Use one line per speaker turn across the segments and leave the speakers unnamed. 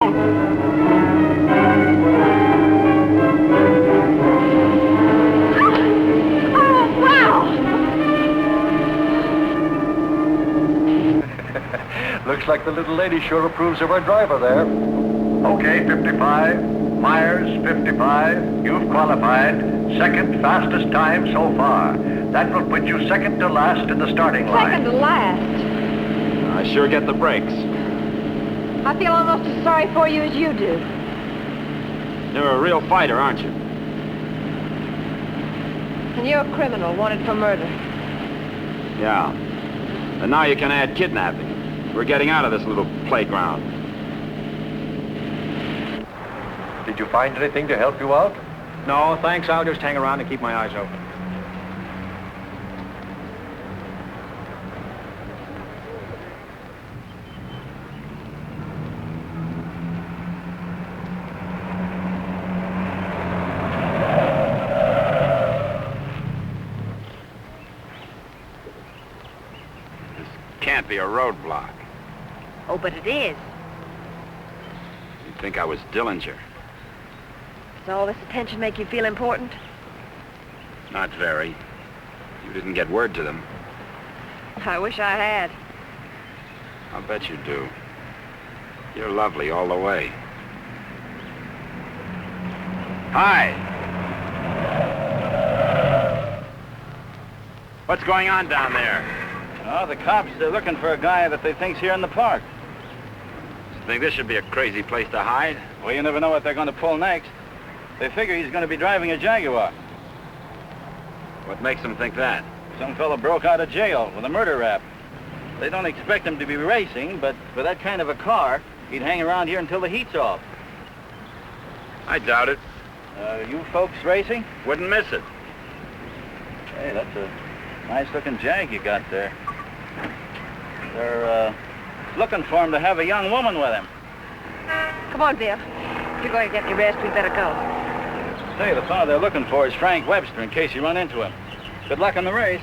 Looks like the little lady sure approves of our driver there.
Okay, 55. Myers, 55. You've qualified. Second fastest time so far. That will put you second to last in the starting line.
Second to last?
I sure get the breaks.
I feel almost as sorry for you as you do.
You're a real fighter, aren't you?
And you're a criminal wanted for murder.
Yeah. And now you can add kidnapping. We're getting out of this little playground.
Did you find anything to help you out?
No, thanks. I'll just hang around and keep my eyes open.
Can't be a roadblock.
Oh, but it is.
You'd think I was Dillinger.
Does all this attention make you feel important?
Not very. You didn't get word to them.
I wish I had.
I'll bet you do. You're lovely all the way. Hi! What's going on down there?
Oh, the cops, they're looking for a guy that they think's here in the park.
Think this should be a crazy place to hide?
Well, you never know what they're going to pull next. They figure he's going to be driving a Jaguar.
What makes them think that?
Some fella broke out of jail with a murder rap. They don't expect him to be racing, but for that kind of a car, he'd hang around here until the heat's off.
I doubt it.
You folks racing?
Wouldn't miss it.
Hey, that's a nice-looking Jag you got there. They're looking for him to have a young woman with him.
Come on, Bill. If you're going to get any rest, we'd better go.
Say, the fellow they're looking for is Frank Webster, in case you run into him. Good luck in the race.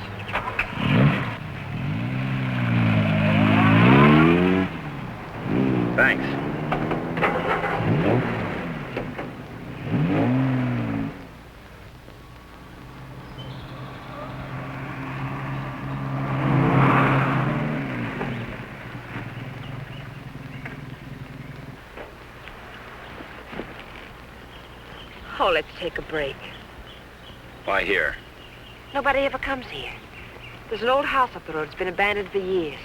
Thanks.
Oh, let's take a break.
Why here?
Nobody ever comes here. There's an old house up the road. It's been abandoned for years.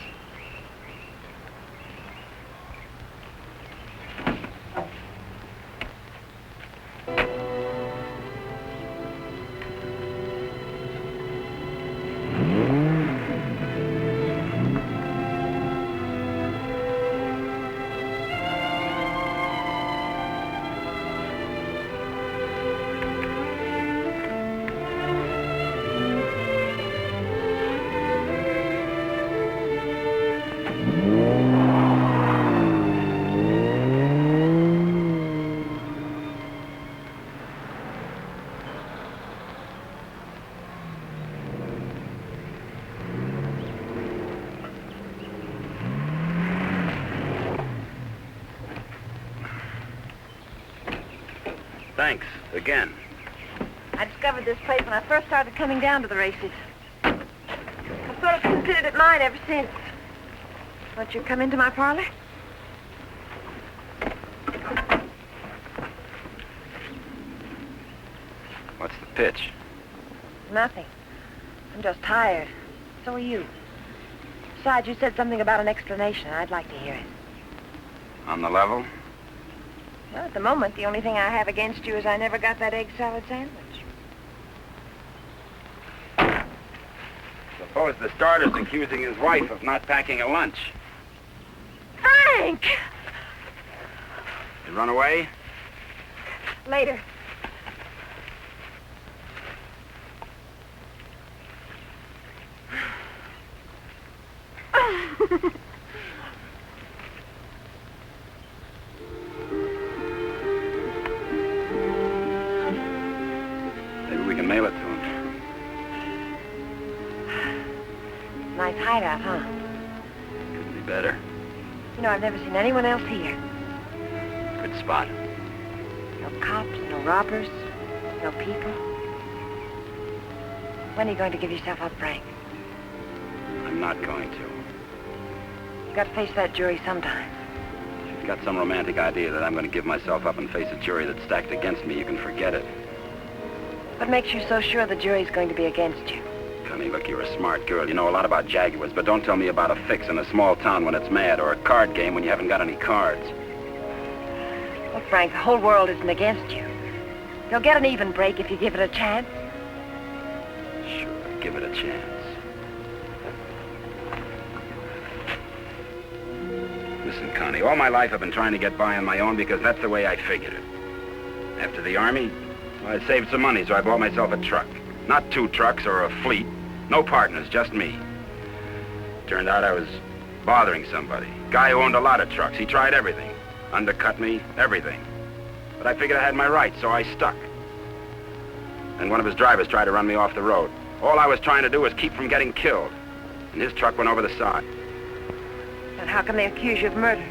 Thanks, again.
I discovered this place when I first started coming down to the races. I've sort of considered it mine ever since. Won't you come into my parlor?
What's the pitch?
Nothing. I'm just tired. So are you. Besides, you said something about an explanation. I'd like to hear it.
On the level?
Well, at the moment, the only thing I have against you is I never got that egg salad sandwich.
Suppose the starter's accusing his wife of not packing a lunch.
Frank!
You run away?
Later.
Maybe we can mail it to him.
Nice hideout, huh?
Couldn't be better.
You know, I've never seen anyone else here.
spot.
No cops, no robbers, no people. When are you going to give yourself up, Frank?
I'm not going to.
You've got to face that jury sometime.
If you've got some romantic idea that I'm going to give myself up and face a jury that's stacked against me, you can forget it.
What makes you so sure the jury's going to be against you?
Connie, look, you're a smart girl. You know a lot about Jaguars, but don't tell me about a fix in a small town when it's mad, or a card game when you haven't got any cards.
Look, Frank, the whole world isn't against you. You'll get an even break if you give it a chance.
Sure, give it a chance. Listen, Connie, all my life I've been trying to get by on my own because that's the way I figured it. After the Army, well, I saved some money, so I bought myself a truck. Not 2 trucks or a fleet. No partners, just me. Turned out I was bothering somebody. Guy who owned a lot of trucks. He tried everything. Undercut me, everything. But I figured I had my rights, so I stuck. And one of his drivers tried to run me off the road. All I was trying to do was keep from getting killed. And his truck went over the side.
And how come they accuse you of murder?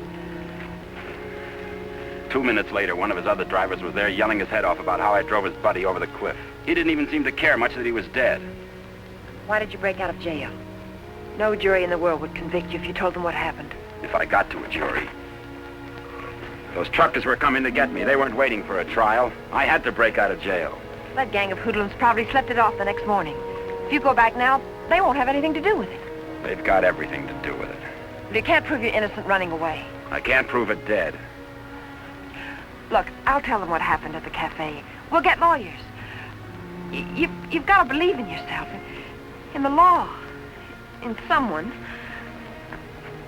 2 minutes later, one of his other drivers was there yelling his head off about how I drove his buddy over the cliff. He didn't even seem to care much that he was dead.
Why did you break out of jail? No jury in the world would convict you if you told them what happened.
If I got to a jury. Those truckers were coming to get me. They weren't waiting for a trial. I had to break out of jail.
That gang of hoodlums probably slept it off the next morning. If you go back now, they won't have anything to do with it.
They've got everything to do with it.
But you can't prove you're innocent running away.
I can't prove it dead.
Look, I'll tell them what happened at the cafe. We'll get lawyers. You've got to believe in yourself, in the law, in someone.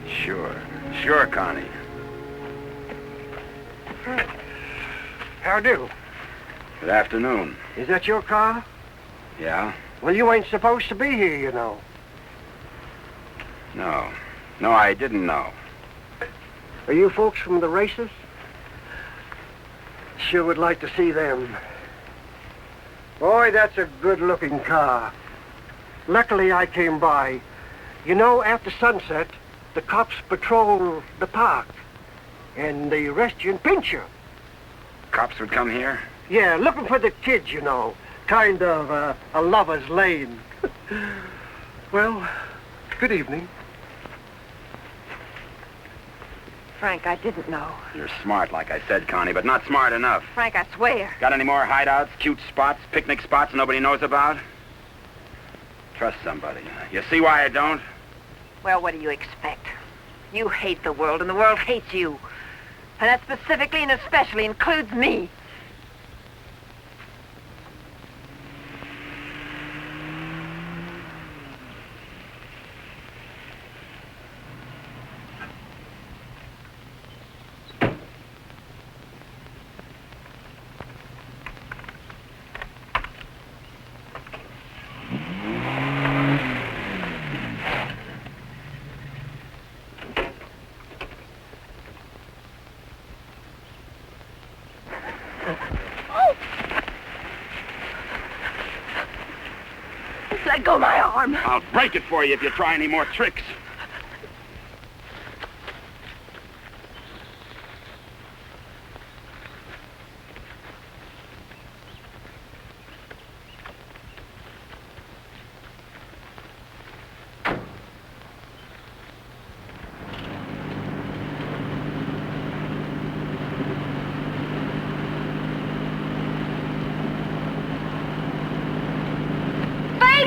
Sure. Sure, Connie.
How do?
Good afternoon.
Is that your car?
Yeah?
Well, you ain't supposed to be here, you know.
No. No, I didn't know.
Are you folks from the races? Sure would like to see them. Boy, that's a good-looking car. Luckily, I came by. You know, after sunset, the cops patrol the park. And they arrest you and pinch you.
Cops would come here?
Yeah, looking for the kids, you know. Kind of a lover's lane. Well, good evening.
Frank, I didn't know.
You're smart, like I said, Connie, but not smart enough.
Frank, I swear.
Got any more hideouts, cute spots, picnic spots nobody knows about? Trust somebody. You see why I don't?
Well, what do you expect? You hate the world, and the world hates you. And that specifically and especially includes me. Let go my arm.
I'll break it for you if you try any more tricks.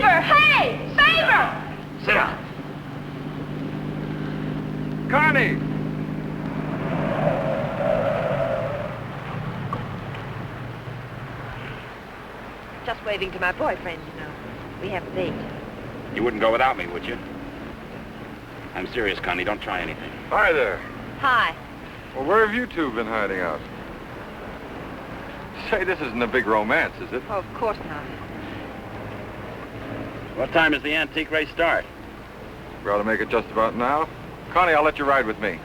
Hey! Favor!
Sit down.
Connie!
Just waving to my boyfriend, you know. We have a date.
You wouldn't go without me, would you? I'm serious, Connie. Don't try anything.
Hi there.
Hi.
Well, where have you two been hiding out? Say, this isn't a big romance, is it?
Oh, of course not.
What time does the antique race start?
We ought to make it just about now. Connie, I'll let you ride with me.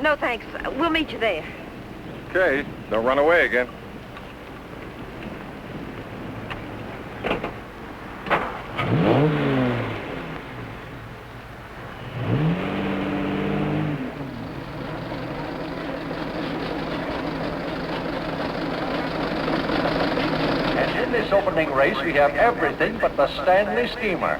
No, thanks. We'll meet you there.
Okay, don't run away again. this opening race, we have everything but the Stanley steamer.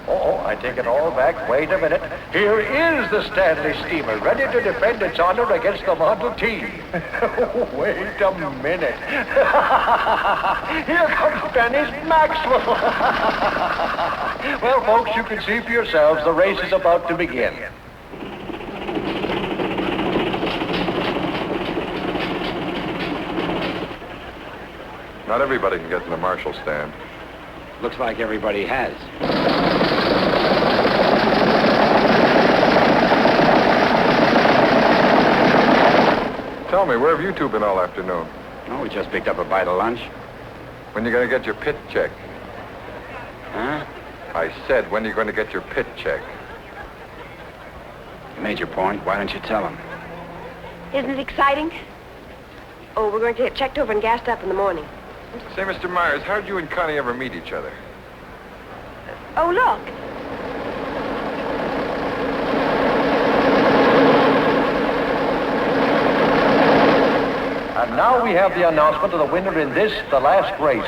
Oh, I take it all back. Wait a minute. Here is the Stanley steamer, ready to defend its honor against the Model T. Wait a minute. Here comes Dennis Maxwell. Well, folks, you can see for yourselves the race is about to begin.
Not everybody can get in the marshal stand.
Looks like everybody has.
Tell me, where have you two been all afternoon?
Oh, we just picked up a bite of lunch.
When you going to get your pit check?
Huh?
I said, when are you going to get your pit check?
You made your point. Why don't you tell him?
Isn't it exciting? Oh, we're going to get checked over and gassed up in the morning.
Say, Mr. Myers, how'd you and Connie ever meet each other?
Oh, look.
And now we have the announcement of the winner in this, the last race.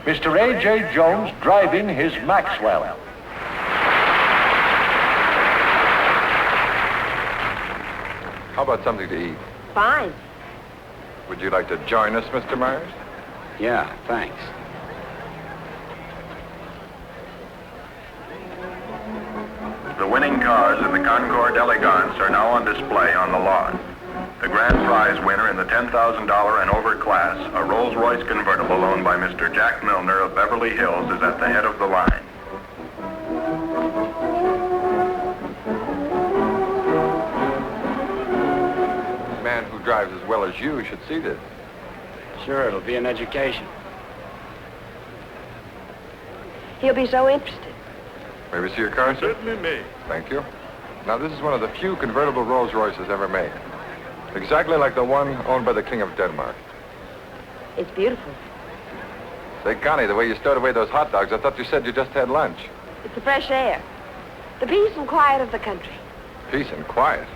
Mr. A.J. Jones driving his Maxwell.
How about something to eat?
Fine.
Would you like to join us, Mr. Myers?
Yeah, thanks.
The winning cars in the Concorde Elegance are now on display on the lawn. The grand prize winner in the $10,000 and over class, a Rolls-Royce convertible owned by Mr. Jack Milner of Beverly Hills, is at the head of the line.
A man who drives as well as you should see this.
Sure, it'll be an education.
He'll be so interested.
May we see your car, sir?
Certainly may.
Thank you. Now, this is one of the few convertible Rolls-Royces ever made. Exactly like the one owned by the King of Denmark.
It's beautiful.
Say, Connie, the way you stowed away those hot dogs, I thought you said you just had lunch.
It's the fresh air. The peace and quiet of the country.
Peace and quiet.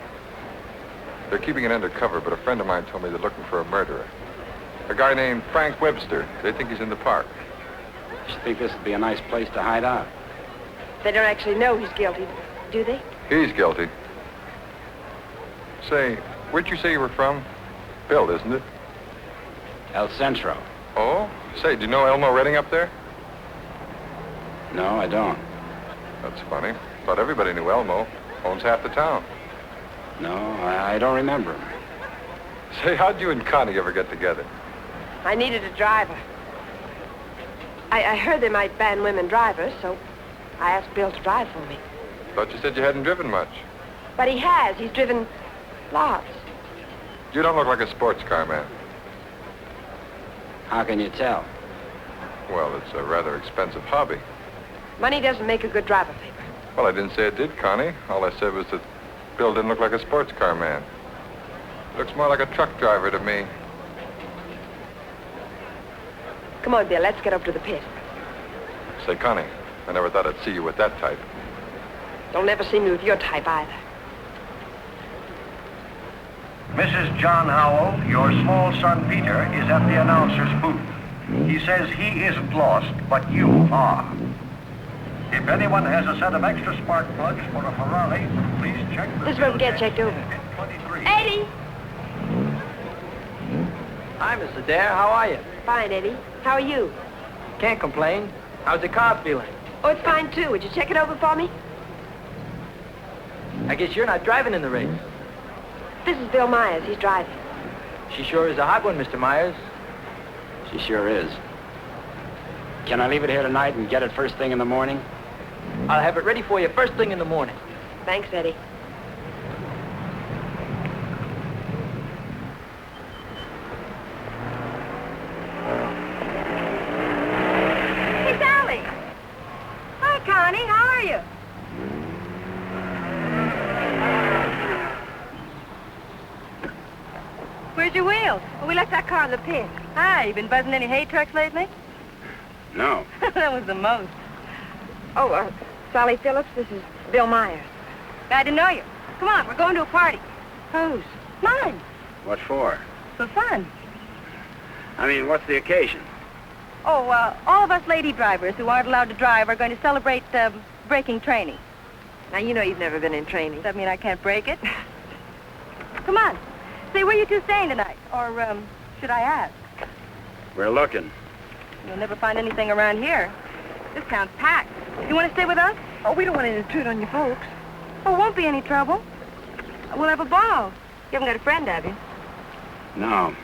They're keeping it undercover, but a friend of mine told me they're looking for a murderer. A guy named Frank Webster. They think he's in the park.
You think this would be a nice place to hide out?
They don't actually know he's guilty, do they?
He's guilty. Say, where'd you say you were from? Bill, isn't it?
El Centro.
Oh? Say, do you know Elmo Redding up there?
No, I don't.
That's funny. Thought everybody knew Elmo. Owns half the town.
No, I don't remember him.
Say, how'd you and Connie ever get together?
I needed a driver. I heard they might ban women drivers, so I asked Bill to drive for me.
Thought you said you hadn't driven much.
But he has. He's driven lots.
You don't look like a sports car man.
How can you tell?
Well, it's a rather expensive hobby.
Money doesn't make a good driver, Paper.
Well, I didn't say it did, Connie. All I said was that Bill didn't look like a sports car man. Looks more like a truck driver to me.
Come on, Bill, let's get up to the pit.
Say, Connie, I never thought I'd see you with that type.
Don't ever see me with your type either.
Mrs. John Howell, your small son Peter is at the announcer's booth. He says he isn't lost, but you are. If anyone has a set of extra spark plugs for a Ferrari, please check the...
This is where we get checked over.
23.
Eddie!
Hi, Miss Adair. How are you?
Fine, Eddie. How are you?
Can't complain. How's the car feeling?
Oh, it's fine, too. Would you check it over for me?
I guess you're not driving in the race.
This is Bill Myers. He's driving.
She sure is a hot one, Mr. Myers.
She sure is. Can I leave it here tonight and get it first thing in the morning?
I'll have it ready for you first thing in the morning.
Thanks, Eddie. Hey, Sally. Hi, Connie. How are you? Where's your wheels? Well, we left that car in the pit. Hi, you been buzzing any hay trucks lately?
No.
That was the most. Oh, Sally Phillips, this is Bill Myers. Glad to know you. Come on, we're going to a party. Whose? Mine.
What for?
For fun.
I mean, what's the occasion?
Oh, all of us lady drivers who aren't allowed to drive are going to celebrate braking training. Now, you know you've never been in training. Does that mean I can't break it? Come on. Say, where you two staying tonight? Or, should I ask?
We're looking.
You'll never find anything around here. This town's packed. You want to stay with us? Oh, we don't want to intrude on your folks. Oh, won't be any trouble. We'll have a ball. You haven't got a friend, have you?
No.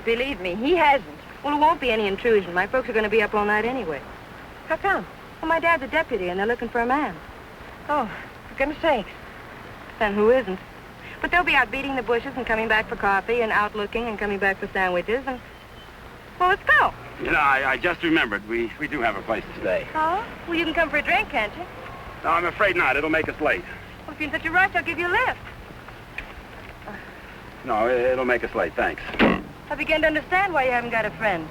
Believe me, he hasn't. Well, it won't be any intrusion. My folks are going to be up all night anyway. How come? Well, my dad's a deputy, and they're looking for a man. Oh, for goodness sakes. Then who isn't? But they'll be out beating the bushes and coming back for coffee and out looking and coming back for sandwiches and... Well, let's go.
You know, I just remembered. We do have a place to stay.
Oh? Well, you can come for a drink, can't you?
No, I'm afraid not. It'll make us late.
Well, if you're in such a rush, I'll give you a lift.
No, it'll make us late. Thanks.
I begin to understand why you haven't got a friend.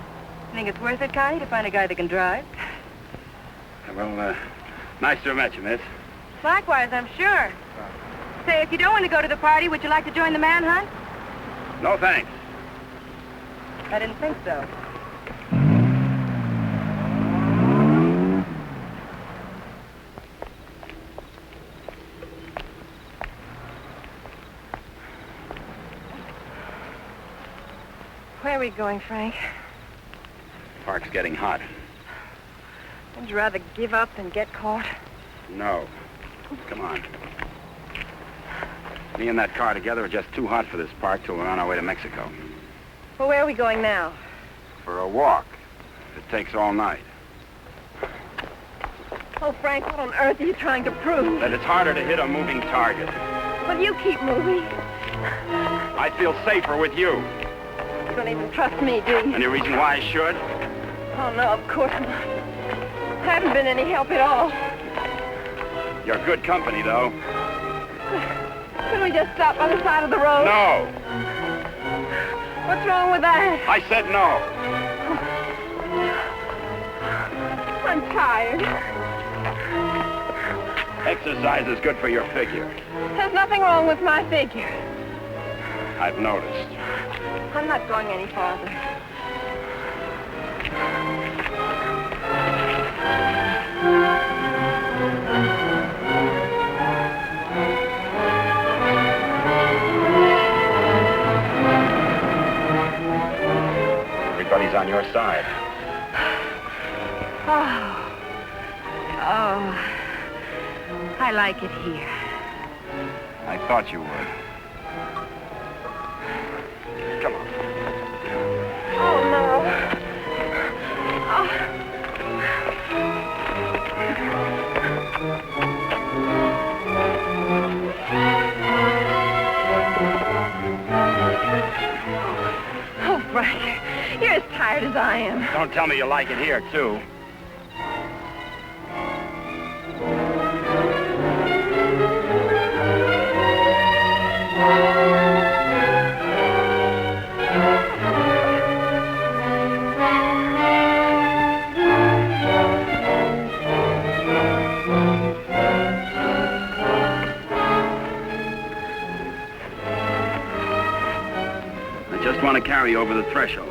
You think it's worth it, Connie, to find a guy that can drive?
Well, nice to have met you, miss.
Likewise, I'm sure. Say, if you don't want to go to the party, would you like to join the manhunt?
No, thanks.
I didn't think so. Where are we going, Frank?
Park's getting hot.
Would you rather give up than get caught?
No. Come on. Me and that car together are just too hot for this park till we're on our way to Mexico.
Well, where are we going now?
For a walk. It takes all night.
Oh, Frank, what on earth are you trying to prove?
That it's harder to hit a moving target.
Well, you keep moving.
I feel safer with you.
You don't even trust me, do you?
Any reason why I should?
Oh, no, of course not. I haven't been any help at all.
You're good company, though.
Couldn't we just stop on the side of the road?
No.
What's wrong with that?
I said no.
I'm tired.
Exercise is good for your figure.
There's nothing wrong with my figure.
I've noticed.
I'm not going any farther.
Everybody's on your side.
Oh, I like it here.
I thought you would. Come on.
Oh, no. Oh, Frank, you're as tired as I am.
Don't tell me you like it here, too. I just want to carry you over the threshold.